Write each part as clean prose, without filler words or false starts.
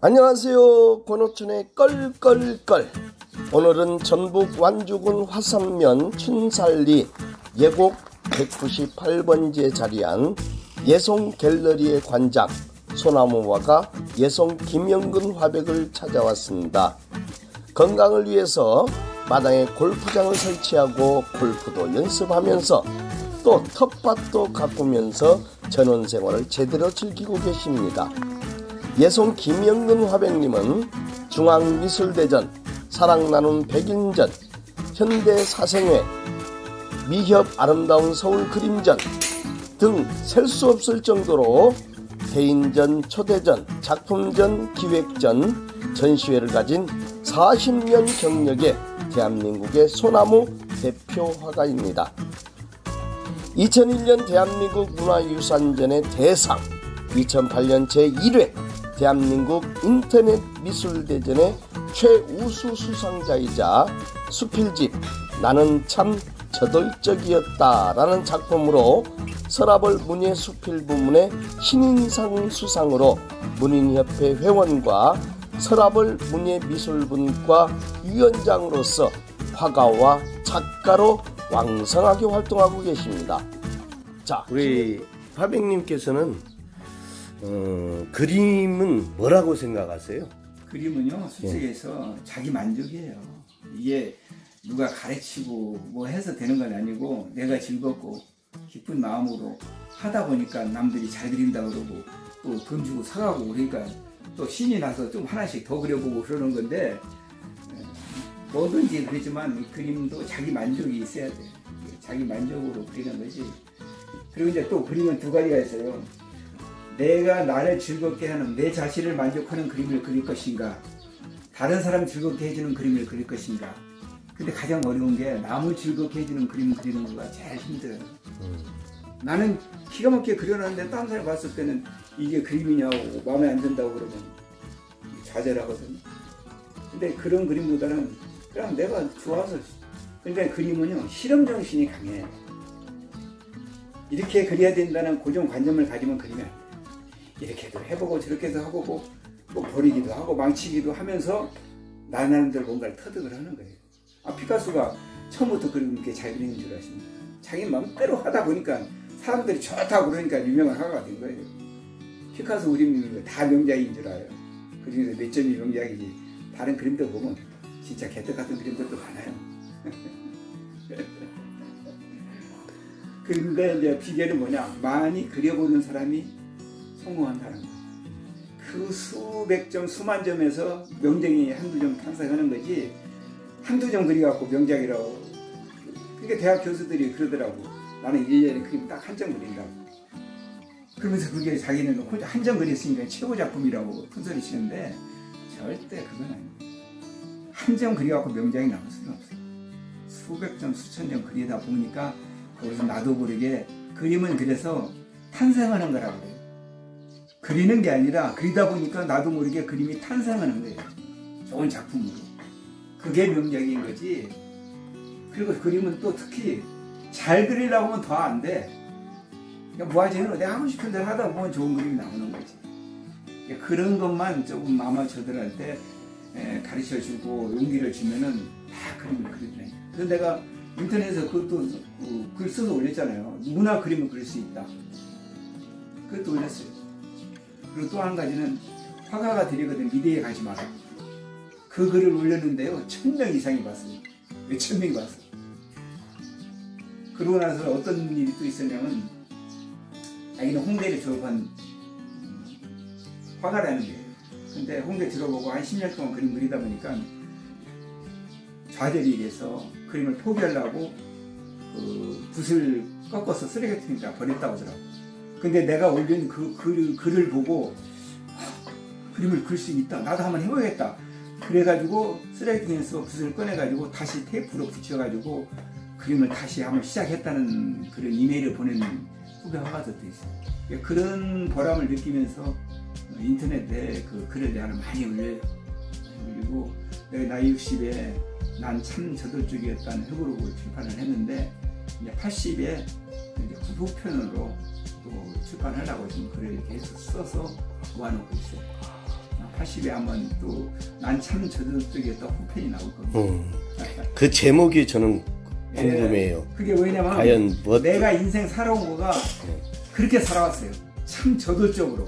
안녕하세요. 권오춘의 껄껄껄. 오늘은 전북 완주군 화산면 춘살리 예곡 198번지에 자리한 예송 갤러리의 관장 소나무화가 예송 김영근 화백을 찾아왔습니다. 건강을 위해서 마당에 골프장을 설치하고 골프도 연습하면서 또 텃밭도 가꾸면서 전원생활을 제대로 즐기고 계십니다. 예송 김영근 화백님은 중앙미술대전, 사랑나눈 백인전, 현대사생회, 미협 아름다운 서울 그림전 등 셀 수 없을 정도로 개인전, 초대전, 작품전, 기획전, 전시회를 가진 40년 경력의 대한민국의 소나무 대표 화가입니다. 2001년 대한민국 문화유산전의 대상, 2008년 제1회 대한민국 인터넷 미술대전의 최우수 수상자이자 수필집 나는 참 저돌적이었다 라는 작품으로 서라벌 문예수필 부문의 신인상 수상으로 문인협회 회원과 서라벌 문예미술분과 위원장으로서 화가와 작가로 왕성하게 활동하고 계십니다. 자, 우리 화백님께서는 그림은 뭐라고 생각하세요? 그림은요, 솔직해서 자기 만족이에요. 이게 누가 가르치고 뭐 해서 되는 건 아니고 내가 즐겁고 기쁜 마음으로 하다 보니까 남들이 잘 그린다 그러고 또 돈 주고 사가고 그러니까 또 신이 나서 좀 하나씩 더 그려보고 그러는 건데, 뭐든지 그러지만 그림도 자기 만족이 있어야 돼. 자기 만족으로 그리는 거지. 그리고 이제 또 그림은 두 가지가 있어요. 내가 나를 즐겁게 하는, 내 자신을 만족하는 그림을 그릴 것인가, 다른 사람 즐겁게 해주는 그림을 그릴 것인가. 근데 가장 어려운 게 남을 즐겁게 해주는 그림을 그리는 거가 제일 힘들어요. 나는 기가 막히게 그려놨는데 다른 사람이 봤을 때는 이게 그림이냐고 마음에 안 든다고 그러면 좌절하거든요. 근데 그런 그림보다는 그냥 내가 좋아서. 그러니까 그림은요, 실험정신이 강해요. 이렇게 그려야 된다는 고정관념을 가지면 그림이 안 돼요. 이렇게도 해보고 저렇게도 하고 뭐 버리기도 하고 망치기도 하면서 나름대로 뭔가를 터득을 하는 거예요. 피카소가 처음부터 그렇게 잘 그리는 줄 아십니까? 자기 마음대로 하다 보니까 사람들이 좋다고 그러니까 유명한 화가가 된 거예요. 피카소 그림이 다 명작인 줄 알아요. 그 중에서 몇 점이 명작이지. 다른 그림들 보면 진짜 개떡 같은 그림들도 많아요. 근데 이제 비결은 뭐냐? 많이 그려보는 사람이 성공한다는 거. 그 수백 점, 수만 점에서 명작이 한두 점 탄생하는 거지, 한두 점 그려갖고 명작이라고. 그러니까 대학 교수들이 그러더라고. 나는 1년에 그림 딱 한 점 그린다고. 그러면서 그게 자기는 혼자 한 점 그렸으니까 최고 작품이라고 큰소리 치는데, 절대 그건 아니에요. 한 점 그려갖고 명작이 나올 수는 없어요. 수백 점, 수천 점 그리다 보니까 거기서 나도 모르게 그림은 그래서 탄생하는 거라고 그래요. 그리는 게 아니라 그리다 보니까 나도 모르게 그림이 탄생하는 거예요. 좋은 작품으로. 그게 명작인 거지. 그리고 그림은 또 특히 잘 그리려고 하면 더 안 돼. 그러니까 무아지는 내가 하고 싶은 대로 하다 보면 좋은 그림이 나오는 거지. 그러니까 그런 것만 조금 아마추어들한테 가르쳐주고 용기를 주면은 다 그림을 그리네. 그래서 내가 인터넷에서 그것도 글 써서 올렸잖아요. 누구나 그림을 그릴 수 있다. 그것도 올렸어요. 그리고 또 한 가지는 화가가 되려거든 미대에 가지 마라. 그 글을 올렸는데요, 1000명 이상이 봤어요. 몇천 명이 봤어요. 그러고 나서 어떤 일이 또 있었냐면, 자기는 홍대를 졸업한 화가라는 거예요. 근데 홍대 들어보고 한 10년 동안 그림 그리다 보니까 좌절이 돼서 그림을 포기하려고 붓을 꺾어서 쓰레기통에다 버렸다고 하더라고. 근데 내가 올린 그 글을 보고 그림을 그릴 수 있다, 나도 한번 해보겠다. 그래가지고 쓰레기통에서 붓을 꺼내가지고 다시 테이프로 붙여가지고 그림을 다시 한번 시작했다는 그런 이메일을 보낸 후배 화가들도 있어요. 그런 보람을 느끼면서 인터넷에 그 글을 내가 많이 올려요. 그리고 내가 나이 60에 난 참 저돌적이었다는 회고록을 출판을 했는데, 이제 80에 이제 후편으로 또 출판하려고 지금 글을 계속 써서 모아놓고 있어요. 80에 하면 또 난 참 저돌적이었다 후편이 나올 겁니다. 그 제목이 저는 궁금해요. 그게 왜냐면 과연 뭐 내가 인생 살아온 거가 그렇게 살아왔어요. 참 저돌적으로.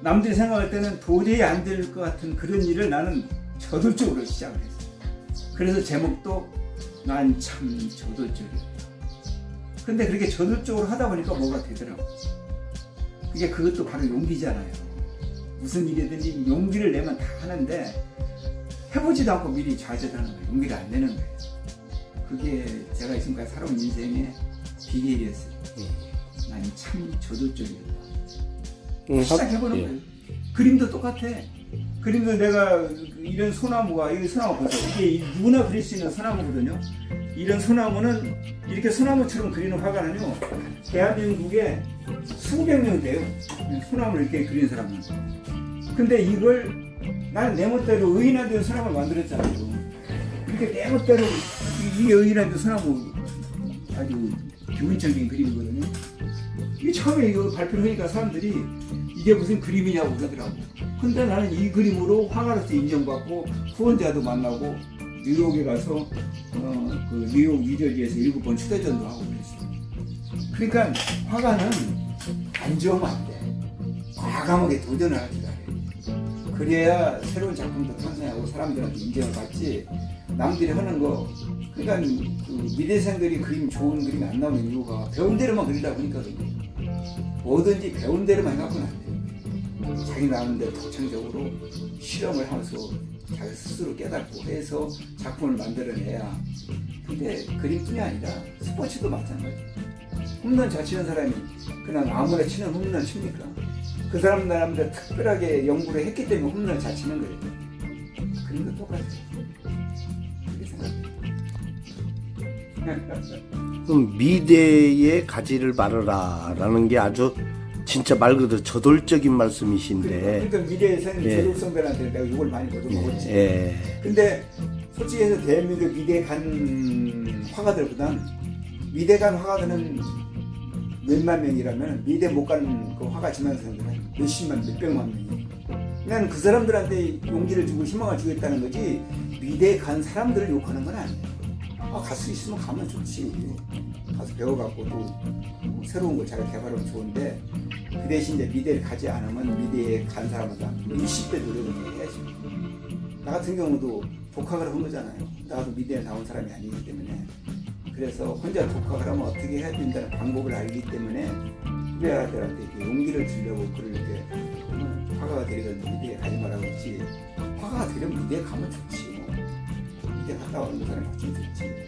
남들이 생각할 때는 도저히 안 될 것 같은 그런 일을 나는 저돌적으로 시작을 했어요. 그래서 제목도 난 참 저돌적이었다. 근데 그렇게 저돌적으로 하다 보니까 뭐가 되더라고. 그것도 바로 용기잖아요. 무슨 일이든지 용기를 내면 다 하는데 해보지도 않고 미리 좌절하는 거예요. 용기를 안 내는 거예요. 그게 제가 지금까지 살아온 인생의 비결이었어요. 난 참 저돌적이었다. 시작해보는 거예요. 그림도 똑같아. 그림도 내가 이런 소나무가, 이 소나무 보세요. 이게 누구나 그릴 수 있는 소나무거든요. 이런 소나무는 이렇게 소나무처럼 그리는 화가는요, 대한민국에 수백 명 돼요. 소나무를 이렇게 그리는 사람은. 근데 이걸 나는 내 멋대로 의인한 된 소나무를 만들었잖아요. 이렇게 내 멋대로 이 의인한 된 소나무 아주 기본적인 그림이거든요. 이게 처음에 이거 발표를 하니까 사람들이 이게 무슨 그림이냐고 그러더라고. 근데 나는 이 그림으로 화가로서 인정받고 후원자도 만나고 뉴욕에 가서 그 뉴욕 뉴저지에서 7번 추대전도 하고 그랬어요. 그러니까 화가는 안 좋으면 안 돼. 과감하게 도전을 하기가 해. 그래야 새로운 작품도 탄생하고 사람들한테 인정을 받지. 남들이 하는 거, 그러니까 그 미대생들이 그림 좋은 그림이 안 나오는 이유가 배운 대로만 그리다 보니까 그래요. 뭐든지 배운 대로만 해갖고는 안 돼요. 자기 나오는데 독창적으로 실험을 하면서 자기 스스로 깨닫고 해서 작품을 만들어내야. 근데 그림뿐이 아니라 스포츠도 마찬가지예요. 홈런 잘 치는 사람이 그냥 아무나 치는 홈런 칩니까? 그 사람 나름대로 특별하게 연구를 했기 때문에 홈런을 잘 치는 거예요. 그림도 똑같아요. 그렇게 생각해요. 그럼 미대의 가지를 바르라 라는 게 아주 진짜 말 그대로 저돌적인 말씀이신데. 그러니까 미대에서는 저돌성들한테 내가 이걸 많이 얻어먹었지. 근데 솔직히 해서 대한민국 미대 간 화가들보단 미대 간 화가들은 몇만 명이라면 미대 못 간 그 화가 지난 사람들은 몇십만, 몇백만 명이. 그냥 그 사람들한테 용기를 주고 희망을 주겠다는 거지 미대 간 사람들을 욕하는 건 아니에요. 갈 수 있으면 가면 좋지. 가서 배워갖고 또 새로운 걸 잘 개발하면 좋은데 그 대신 이제 미대를 가지 않으면 미대에 간 사람마다 20배 노력을 해야지. 나 같은 경우도 독학을 한 거잖아요. 나도 미대에 나온 사람이 아니기 때문에. 그래서 혼자 독학을 하면 어떻게 해야 된다는 방법을 알기 때문에 후배들한테 이렇게 용기를 주려고 그걸 이렇게 화가가 되려면 미대에 가지 말라고 했지. 화가가 되려면 미대에 가면 좋지. 미대 갔다 오는 사람이 훨씬 좋지.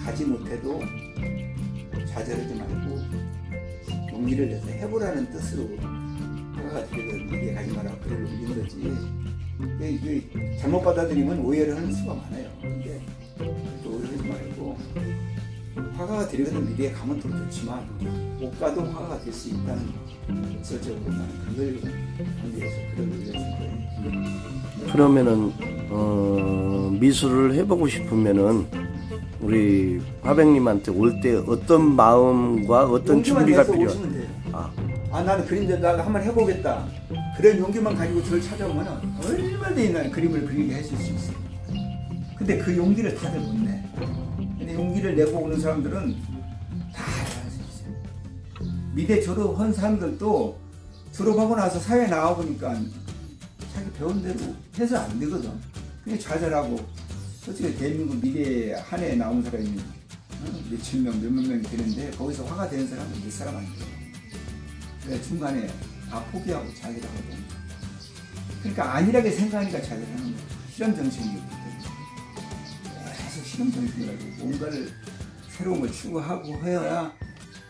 가지 못해도 좌절하지 말고 용기를 내서 해보라는 뜻으로 화가가 되려면 미대에 가지 말라고 글을 올린 거지. 이게 잘못 받아들이면 오해를 하는 수가 많아요. 근데 오해하지 말고 화가가 되려면 미래에 가면 더 좋지만 못 가도 화가가 될 수 있다는 역설적으로 나는 그걸 관계해서 그런 의미를 준 거예요. 그러면은 미술을 해보고 싶으면은 우리 화백님한테 올 때 어떤 마음과 어떤 준비가 필요해요? 나는 그림대로 나도 한번 해보겠다. 그런 용기만 가지고 저를 찾아오면 얼마든지 나는 그림을 그리게 해줄 수 있어요. 근데 그 용기를 다들 못 내. 근데 용기를 내고 오는 사람들은 다 할 수 있어요. 미대 졸업한 사람들도 졸업하고 나서 사회에 나와보니까 자기 배운 대로 해서 안 되거든. 그냥 좌절하고. 솔직히 대한민국 미대 한 해에 나온 사람이 몇천 명, 몇만 명이 되는데 거기서 화가 되는 사람은 몇 사람 안 돼요. 그래 중간에 다 포기하고 자기를 하거든. 그러니까 안일하게 생각하니까 자기를 하는 거예요. 실험 정신이기 때문에. 계속 실험 정신을 가지고 뭔가를 새로운 걸 추구하고 해야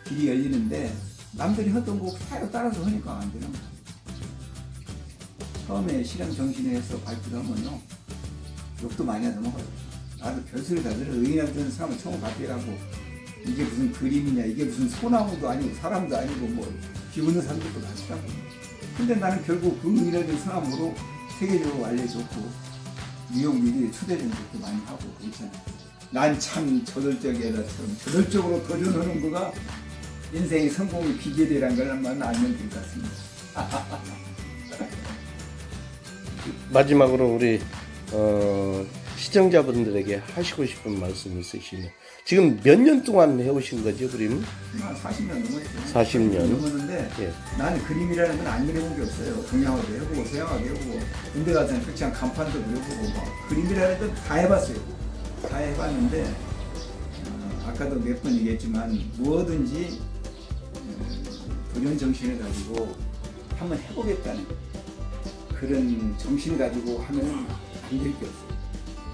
길이 열리는데 남들이 하던 거 따라서 하니까 안 되는 거예요. 처음에 실험 정신에 해서 발표를 하면요. 욕도 많이 넘어가요. 나도 별소리 다 들어. 의인한테는 사람을 처음 발표하고 이게 무슨 그림이냐, 이게 무슨 소나무도 아니고 사람도 아니고 뭐 비웃는 사람들도 많더라고. 근데 나는 결국 그 의인한 소나무로 세계적으로 알려졌고 뉴욕 미디어에 초대전도 많이 하고 그렇잖아요. 난 참 저돌적이다처럼 저돌적으로 도전하는 거가 인생의 성공의 비결이라는 걸 한번 알면 될 것 같습니다. 마지막으로 우리 시청자분들에게 하시고 싶은 말씀 있으시면 지금 몇 년 동안 해오신 거죠, 그림? 한 40년 넘었어요. 40년 넘었는데 예. 나는 그림이라는 건 안 그려본 게 없어요. 동양화도 해보고 서양화도 해보고 군대 가서는 그냥 간판도 그려보고 막 그림이라는 건 다 해봤어요. 다 해봤는데 아까도 몇 번 얘기했지만 뭐든지 도전 정신을 가지고 한번 해보겠다는 그런 정신을 가지고 하면 안 될 게 없어요.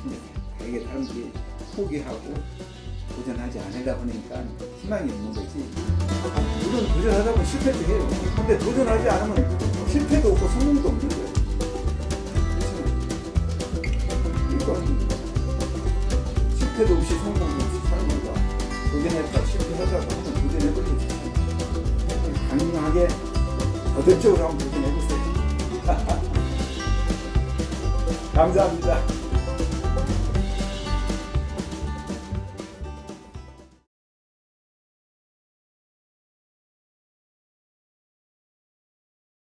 근데 되게 사람들이 포기하고 도전하지 않으려고 하니까 희망이 없는 거지. 물론 도전하다 보면 실패도 해요. 근데 도전하지 않으면 실패도 없고 성공도 없는 거예요. 그래서 이건 실패도 없이 성공도 없이 사는 거다. 도전했다 실패하다가 한번 도전해보죠. 강력하게 저돌적으로 한번 도전해보세요. 감사합니다.